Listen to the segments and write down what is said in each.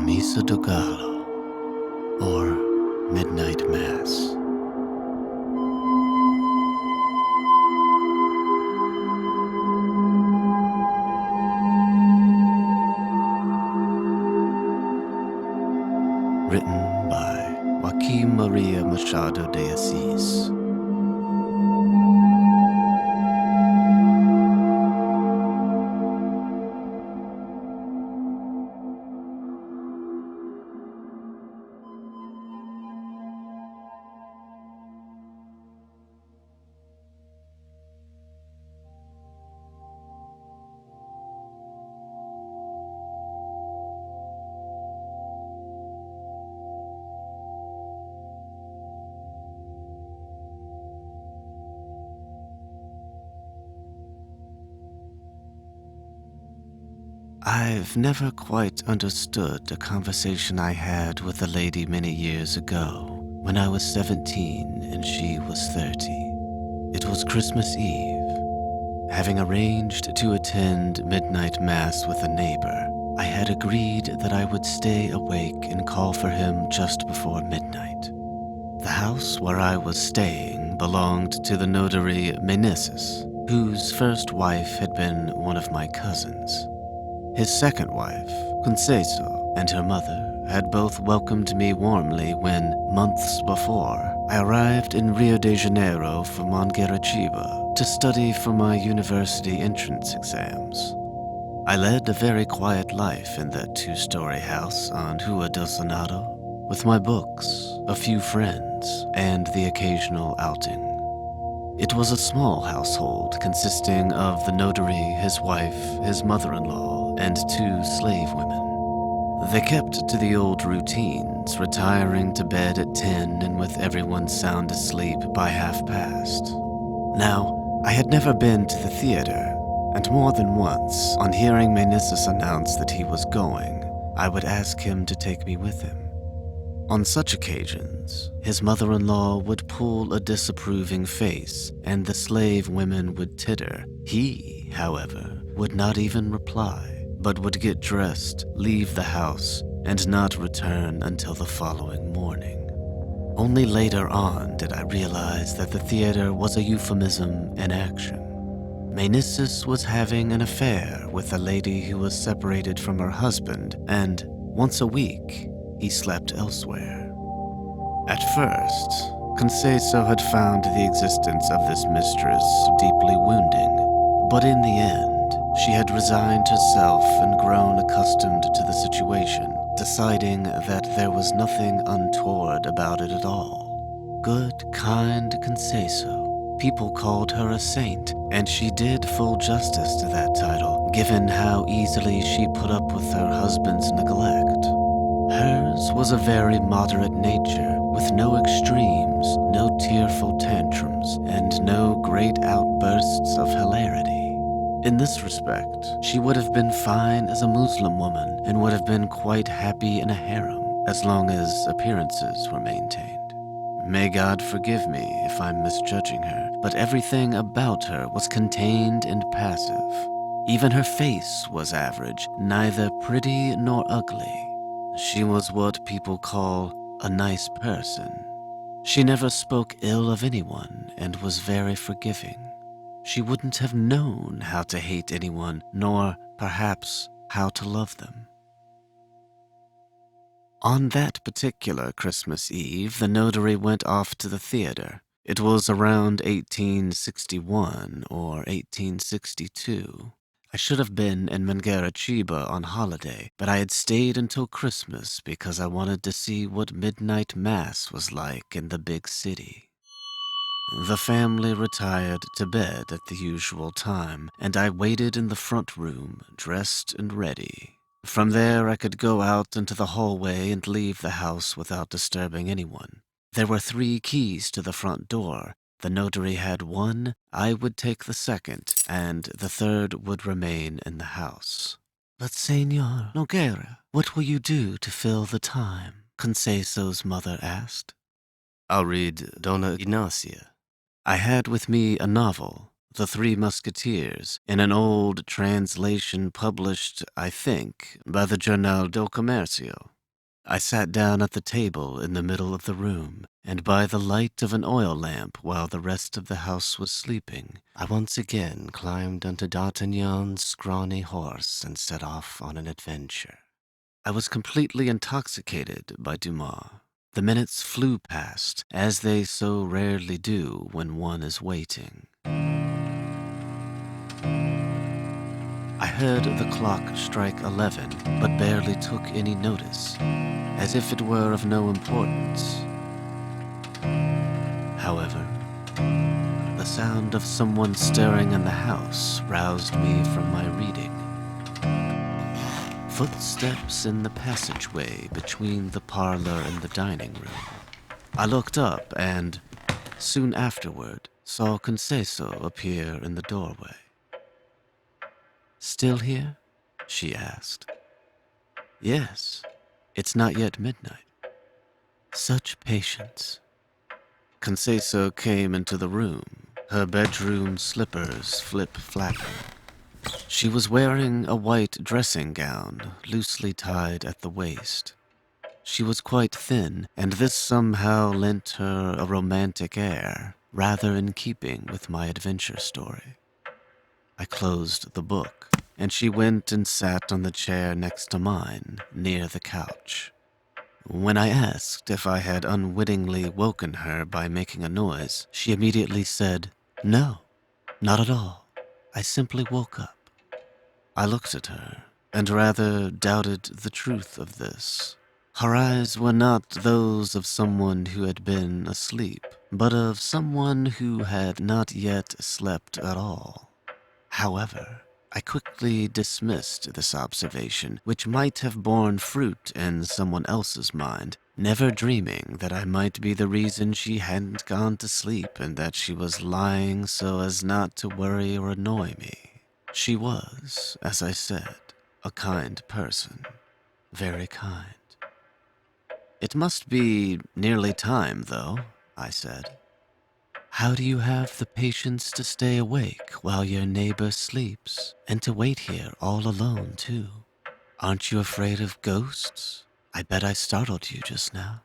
Missa de Gallo, or Midnight Mass. Written by Joaquim Maria Machado de Assis. I've never quite understood a conversation I had with a lady many years ago, when I was 17 and she was 30. It was Christmas Eve. Having arranged to attend midnight mass with a neighbor, I had agreed that I would stay awake and call for him just before midnight. The house where I was staying belonged to the notary Martinez, whose first wife had been one of my cousins. His second wife, Costa, and her mother had both welcomed me warmly when, months before, I arrived in Rio de Janeiro for Margaret to study for my university entrance exams. I led a very quiet life in that two-story house on Rua del Senado, with my books, a few friends, and the occasional outing. It was a small household consisting of the notary, his wife, his mother-in-law, and 2 slave women. They kept to the old routines, retiring to bed at 10 and with everyone sound asleep by past. Now, I had never been to the theater, and more than once, on hearing Martinez announce that he was going, I would ask him to take me with him. On such occasions, his mother-in-law would pull a disapproving face, and the slave women would titter. He, however, would not even reply, but would get dressed, leave the house, and not return until the following morning. Only later on did I realize that the theater was a euphemism in action. Martinez was having an affair with a lady who was separated from her husband, and once a week, he slept elsewhere. At first, Costa had found the existence of this mistress deeply wounding, but in the end, she had resigned herself and grown accustomed to the situation, deciding that there was nothing untoward about it at all. Good, kind Costa. People called her a saint, and she did full justice to that title, given how easily she put up with her husband's neglect. Hers was a very moderate nature, with no extremes, no tearful tantrums, and no great outbursts of hilarity. In this respect, she would have been fine as a Muslim woman and would have been quite happy in a harem, as long as appearances were maintained. May God forgive me if I'm misjudging her, but everything about her was contained and passive. Even her face was average, neither pretty nor ugly. She was what people call a nice person. She never spoke ill of anyone and was very forgiving. She wouldn't have known how to hate anyone, nor, perhaps, how to love them. On that particular Christmas Eve, the notary went off to the theater. It was around 1861 or 1862. I should have been in Margaret on holiday, but I had stayed until Christmas because I wanted to see what midnight mass was like in the big city. The family retired to bed at the usual time, and I waited in the front room, dressed and ready. From there, I could go out into the hallway and leave the house without disturbing anyone. There were 3 keys to the front door. The notary had 1, I would take the second, and the third would remain in the house. But Señor Noguera, what will you do to fill the time? Conceso's mother asked. I'll read Dona Ignacia. I had with me a novel, The 3 Musketeers, in an old translation published, I think, by the Jornal do Comercio. I sat down at the table in the middle of the room, and by the light of an oil lamp while the rest of the house was sleeping, I once again climbed onto D'Artagnan's scrawny horse and set off on an adventure. I was completely intoxicated by Dumas. The minutes flew past, as they so rarely do when one is waiting. I heard the clock strike 11, but barely took any notice, as if it were of no importance. However, the sound of someone stirring in the house roused me from my reading. Footsteps in the passageway between the parlor and the dining room. I looked up and, soon afterward, saw Conceso appear in the doorway. "Still here?" she asked. "Yes, it's not yet midnight." Such patience. Conceso came into the room, her bedroom slippers flip-flapping. She was wearing a white dressing gown, loosely tied at the waist. She was quite thin, and this somehow lent her a romantic air, rather in keeping with my adventure story. I closed the book, and she went and sat on the chair next to mine, near the couch. When I asked if I had unwittingly woken her by making a noise, she immediately said, "No, not at all. I simply woke up." I looked at her, and rather doubted the truth of this. Her eyes were not those of someone who had been asleep, but of someone who had not yet slept at all. However, I quickly dismissed this observation, which might have borne fruit in someone else's mind, never dreaming that I might be the reason she hadn't gone to sleep and that she was lying so as not to worry or annoy me. She was, as I said, a kind person, very kind. "It must be nearly time, though," I said. "How do you have the patience to stay awake while your neighbor sleeps, and to wait here all alone, too? Aren't you afraid of ghosts? I bet I startled you just now."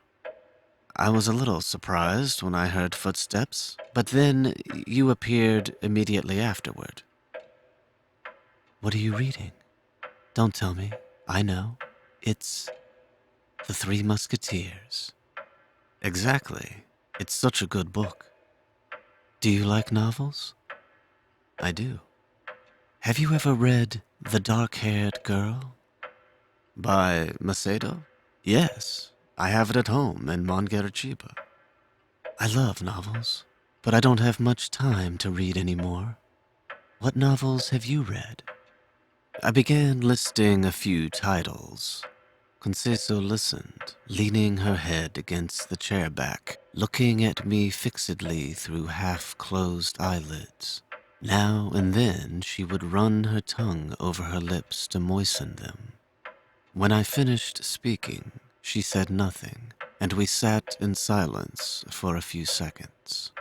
"I was a little surprised when I heard footsteps, but then you appeared immediately afterward." "What are you reading? Don't tell me. I know. It's The Three Musketeers." "Exactly. It's such a good book." "Do you like novels?" "I do." "Have you ever read The Dark-Haired Girl?" "By Machado?" "Yes. I have it at home in Mangaratiba." "I love novels, but I don't have much time to read anymore. What novels have you read?" I began listing a few titles. Conceso listened, leaning her head against the chair back, looking at me fixedly through half-closed eyelids. Now and then she would run her tongue over her lips to moisten them. When I finished speaking, she said nothing, and we sat in silence for a few seconds.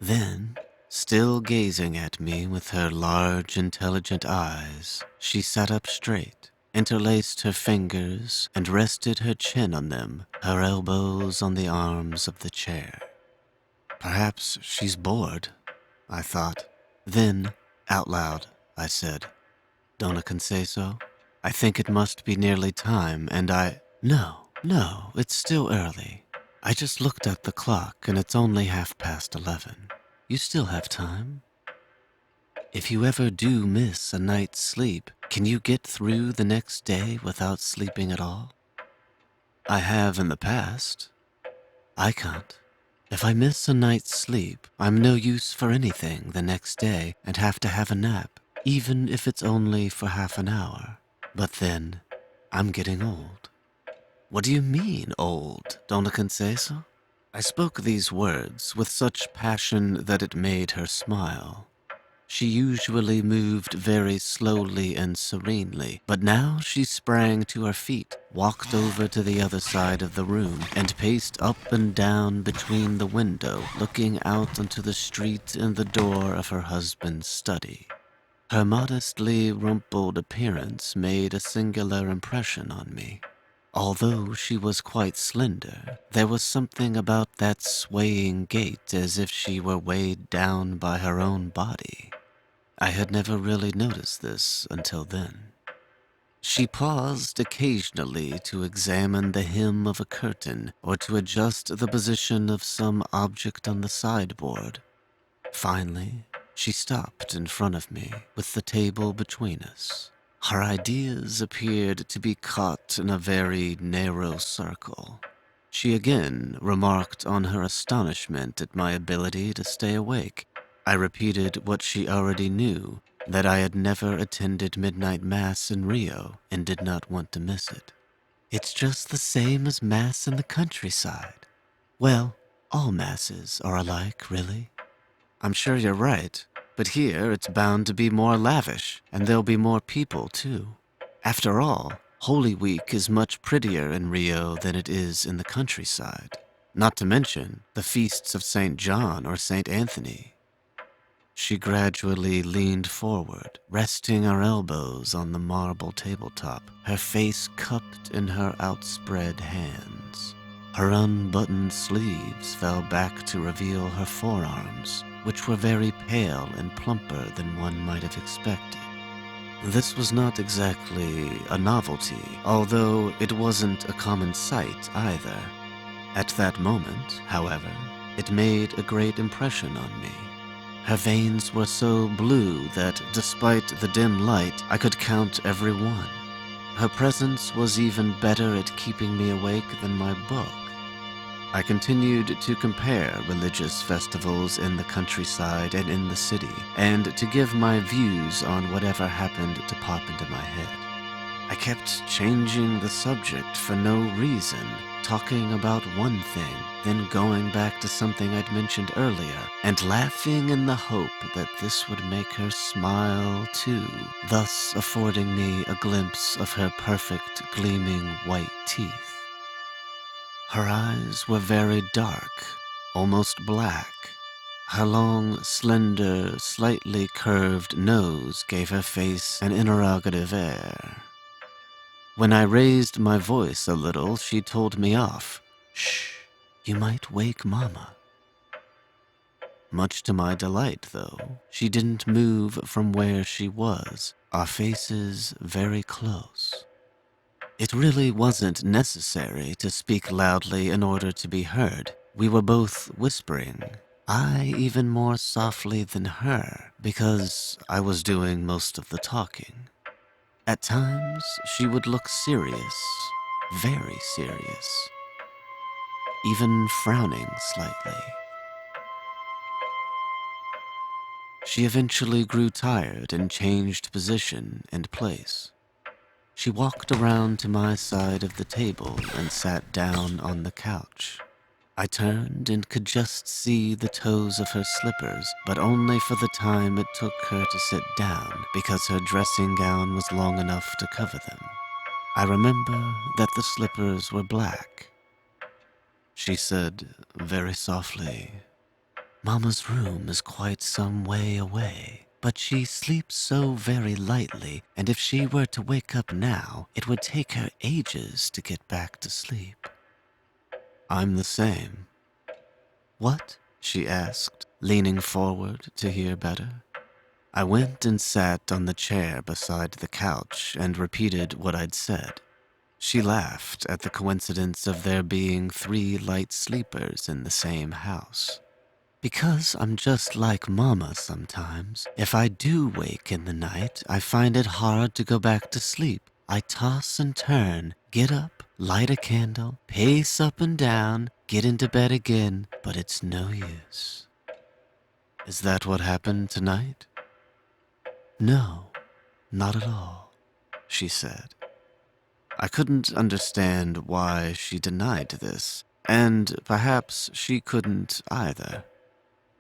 Then, still gazing at me with her large, intelligent eyes, she sat up straight, interlaced her fingers, and rested her chin on them, her elbows on the arms of the chair. "Perhaps she's bored," I thought. Then, out loud, I said, "Dona Conceso, I think it must be nearly time, and No, it's still early. I just looked at the clock, and it's only 11:30. You still have time. If you ever do miss a night's sleep, can you get through the next day without sleeping at all?" "I have in the past." "I can't. If I miss a night's sleep, I'm no use for anything the next day and have to have a nap, even if it's only for half an hour. But then, I'm getting old." "What do you mean, old, Dona Conceso?" I spoke these words with such passion that it made her smile. She usually moved very slowly and serenely, but now she sprang to her feet, walked over to the other side of the room, and paced up and down between the window, looking out onto the street and the door of her husband's study. Her modestly rumpled appearance made a singular impression on me. Although she was quite slender, there was something about that swaying gait as if she were weighed down by her own body. I had never really noticed this until then. She paused occasionally to examine the hem of a curtain or to adjust the position of some object on the sideboard. Finally, she stopped in front of me with the table between us. Her ideas appeared to be caught in a very narrow circle. She again remarked on her astonishment at my ability to stay awake. I repeated what she already knew, that I had never attended midnight mass in Rio and did not want to miss it. It's just the same as mass in the countryside. Well, all masses are alike, really. I'm sure you're right, but here it's bound to be more lavish, and there'll be more people, too. After all, Holy Week is much prettier in Rio than it is in the countryside. Not to mention the feasts of St. John or St. Anthony. She gradually leaned forward, resting her elbows on the marble tabletop, her face cupped in her outspread hands. Her unbuttoned sleeves fell back to reveal her forearms, which were very pale and plumper than one might have expected. This was not exactly a novelty, although it wasn't a common sight either. At that moment, however, it made a great impression on me. Her veins were so blue that, despite the dim light, I could count every one. Her presence was even better at keeping me awake than my book. I continued to compare religious festivals in the countryside and in the city, and to give my views on whatever happened to pop into my head. I kept changing the subject for no reason, talking about one thing, then going back to something I'd mentioned earlier, and laughing in the hope that this would make her smile too, thus affording me a glimpse of her perfect, gleaming white teeth. Her eyes were very dark, almost black. Her long, slender, slightly curved nose gave her face an interrogative air. When I raised my voice a little, she told me off. "Shh, you might wake Mama." Much to my delight, though, she didn't move from where she was, our faces very close. It really wasn't necessary to speak loudly in order to be heard. We were both whispering. I even more softly than her, because I was doing most of the talking. At times, she would look serious, very serious, even frowning slightly. She eventually grew tired and changed position and place. She walked around to my side of the table and sat down on the couch. I turned and could just see the toes of her slippers, but only for the time it took her to sit down, because her dressing gown was long enough to cover them. I remember that the slippers were black. She said very softly, "Mama's room is quite some way away, but she sleeps so very lightly, and if she were to wake up now, it would take her ages to get back to sleep." I'm the same. "What?" she asked, leaning forward to hear better. I went and sat on the chair beside the couch and repeated what I'd said. She laughed at the coincidence of there being 3 light sleepers in the same house. "Because I'm just like Mama sometimes. If I do wake in the night, I find it hard to go back to sleep. I toss and turn, get up, light a candle, pace up and down, get into bed again, but it's no use." Is that what happened tonight? No, not at all, she said. I couldn't understand why she denied this, and perhaps she couldn't either.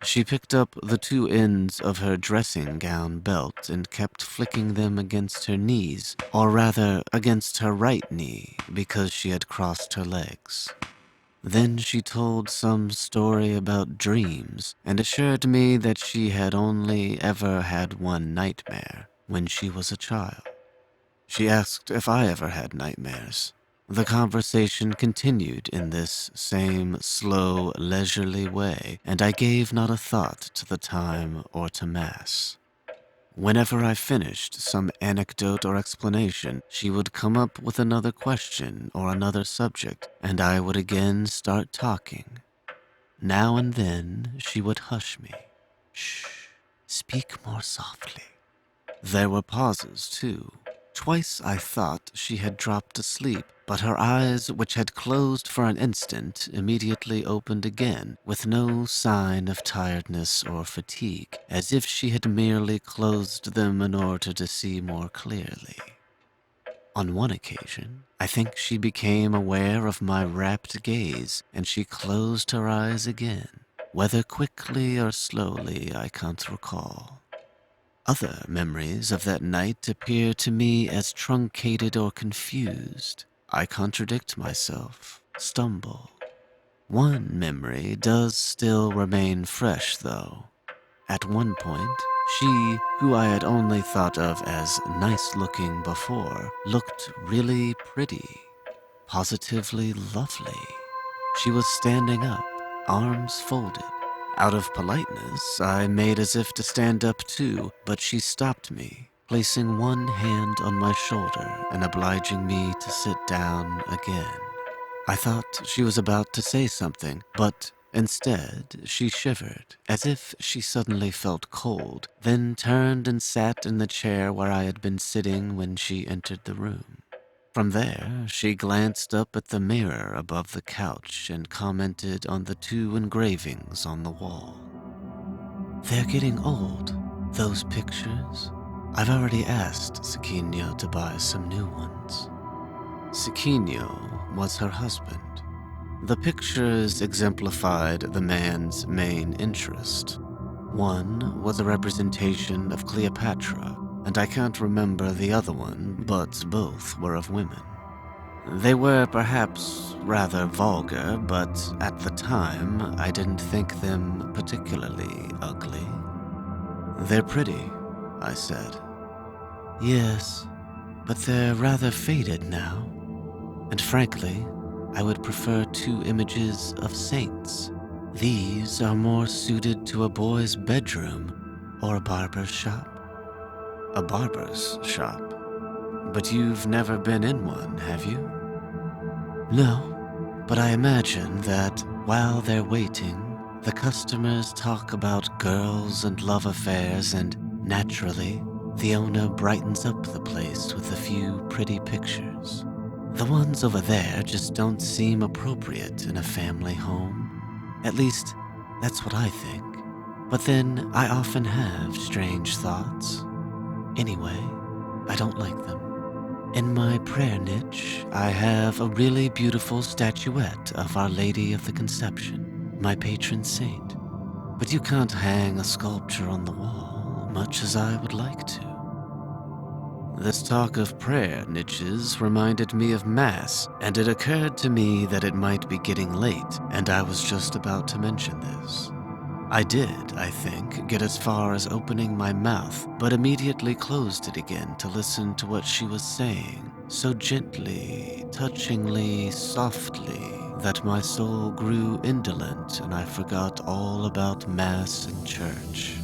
She picked up the 2 ends of her dressing gown belt and kept flicking them against her knees, or rather against her right knee, because she had crossed her legs. Then she told some story about dreams and assured me that she had only ever had one nightmare when she was a child. She asked if I ever had nightmares. The conversation continued in this same slow, leisurely way, and I gave not a thought to the time or to Mass. Whenever I finished some anecdote or explanation, she would come up with another question or another subject, and I would again start talking. Now and then she would hush me. Shh, speak more softly. There were pauses, too. Twice I thought she had dropped asleep, but her eyes, which had closed for an instant, immediately opened again, with no sign of tiredness or fatigue, as if she had merely closed them in order to see more clearly. On one occasion, I think she became aware of my rapt gaze, and she closed her eyes again. Whether quickly or slowly, I can't recall. Other memories of that night appear to me as truncated or confused. I contradict myself, stumble. One memory does still remain fresh, though. At one point, she, who I had only thought of as nice-looking before, looked really pretty, positively lovely. She was standing up, arms folded. Out of politeness, I made as if to stand up too, but she stopped me, placing one hand on my shoulder and obliging me to sit down again. I thought she was about to say something, but instead she shivered, as if she suddenly felt cold, then turned and sat in the chair where I had been sitting when she entered the room. From there, she glanced up at the mirror above the couch and commented on the two engravings on the wall. They're getting old, those pictures. I've already asked Siquinho to buy some new ones. Siquinho was her husband. The pictures exemplified the man's main interest. One was a representation of Cleopatra, and I can't remember the other one, but both were of women. They were perhaps rather vulgar, but at the time I didn't think them particularly ugly. They're pretty, I said. Yes, but they're rather faded now. And frankly, I would prefer two images of saints. These are more suited to a boy's bedroom or a barber's shop. A barber's shop? But you've never been in one, have you? No, but I imagine that while they're waiting, the customers talk about girls and love affairs, and naturally, the owner brightens up the place with a few pretty pictures. The ones over there just don't seem appropriate in a family home. At least, that's what I think. But then I often have strange thoughts. Anyway, I don't like them. In my prayer niche, I have a really beautiful statuette of Our Lady of the Conception, my patron saint. But you can't hang a sculpture on the wall, much as I would like to. This talk of prayer niches reminded me of Mass, and it occurred to me that it might be getting late, and I was just about to mention this. I did, I think, get as far as opening my mouth, but immediately closed it again to listen to what she was saying, so gently, touchingly, softly, that my soul grew indolent and I forgot all about Mass and church.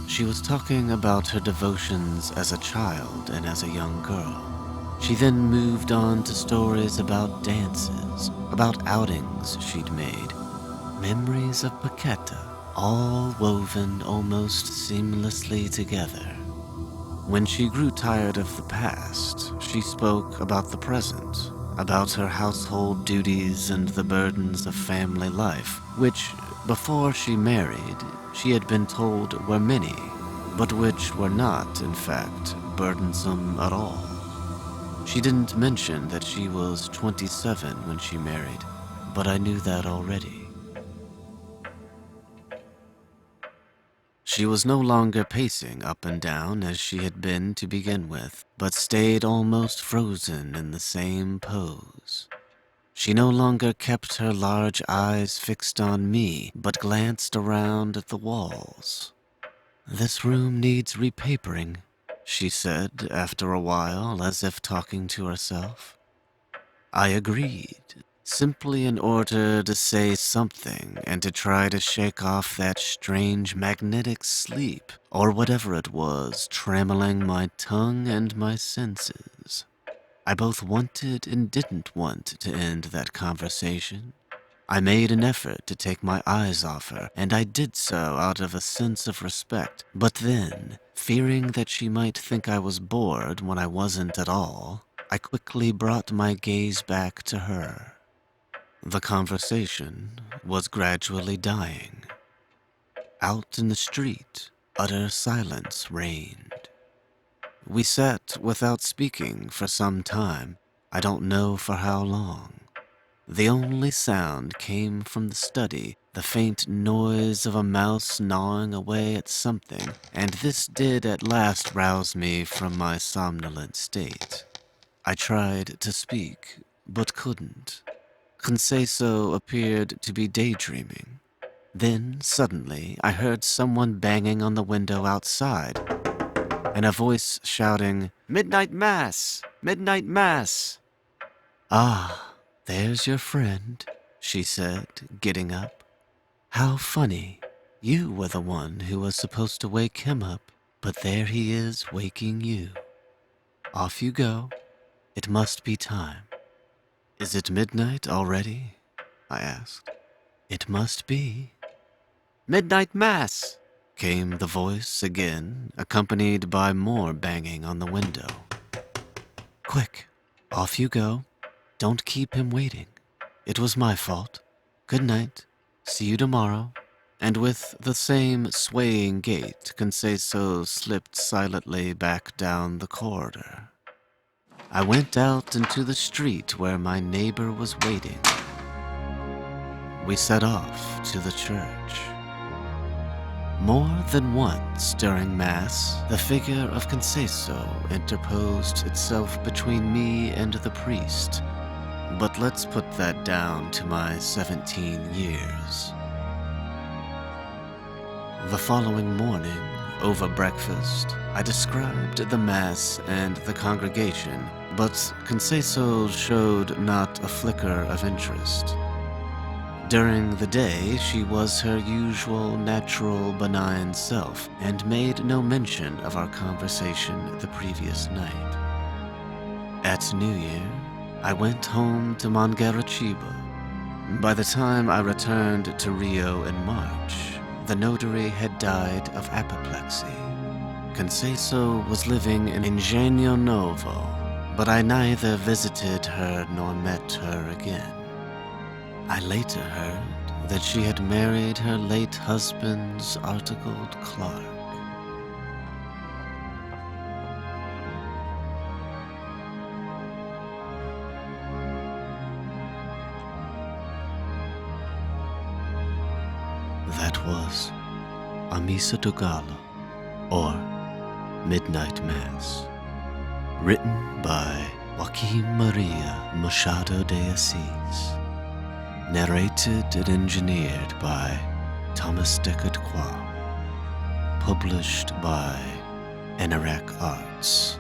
She was talking about her devotions as a child and as a young girl. She then moved on to stories about dances, about outings she'd made, memories of Paqueta, all woven almost seamlessly together. When she grew tired of the past, she spoke about the present, about her household duties and the burdens of family life, which, before she married, she had been told were many, but which were not, in fact, burdensome at all. She didn't mention that she was 27 when she married, but I knew that already. She was no longer pacing up and down as she had been to begin with, but stayed almost frozen in the same pose. She no longer kept her large eyes fixed on me, but glanced around at the walls. "This room needs repapering," she said after a while, as if talking to herself. I agreed, simply in order to say something and to try to shake off that strange magnetic sleep, or whatever it was, trammeling my tongue and my senses. I both wanted and didn't want to end that conversation. I made an effort to take my eyes off her, and I did so out of a sense of respect. But then, fearing that she might think I was bored when I wasn't at all, I quickly brought my gaze back to her. The conversation was gradually dying. Out in the street, utter silence reigned. We sat without speaking for some time, I don't know for how long. The only sound came from the study, the faint noise of a mouse gnawing away at something, and this did at last rouse me from my somnolent state. I tried to speak, but couldn't. Conseso appeared to be daydreaming. Then, suddenly, I heard someone banging on the window outside, and a voice shouting, "Midnight Mass! Midnight Mass!" "Ah, there's your friend," she said, getting up. "How funny. You were the one who was supposed to wake him up, but there he is waking you. Off you go. It must be time." "Is it midnight already?" I asked. "It must be." "Midnight Mass!" came the voice again, accompanied by more banging on the window. "Quick, off you go. Don't keep him waiting. It was my fault. Good night. See you tomorrow." And with the same swaying gait, Conseso slipped silently back down the corridor. I went out into the street where my neighbor was waiting. We set off to the church. More than once during Mass, the figure of Conseso interposed itself between me and the priest. But let's put that down to my 17 years. The following morning, over breakfast, I described the Mass and the congregation, but Conseso showed not a flicker of interest. During the day, she was her usual natural benign self and made no mention of our conversation the previous night. At New Year, I went home to Mangaratiba. By the time I returned to Rio in March, the notary had died of apoplexy. Conseso was living in Ingenio Novo, but I neither visited her nor met her again. I later heard that she had married her late husband's articled clerk. That was a Missa de Gallo, or Midnight Mass, written by Joaquim Maria Machado de Assis. Narrated and engineered by Deckard Croix. Published by Anorak Arts.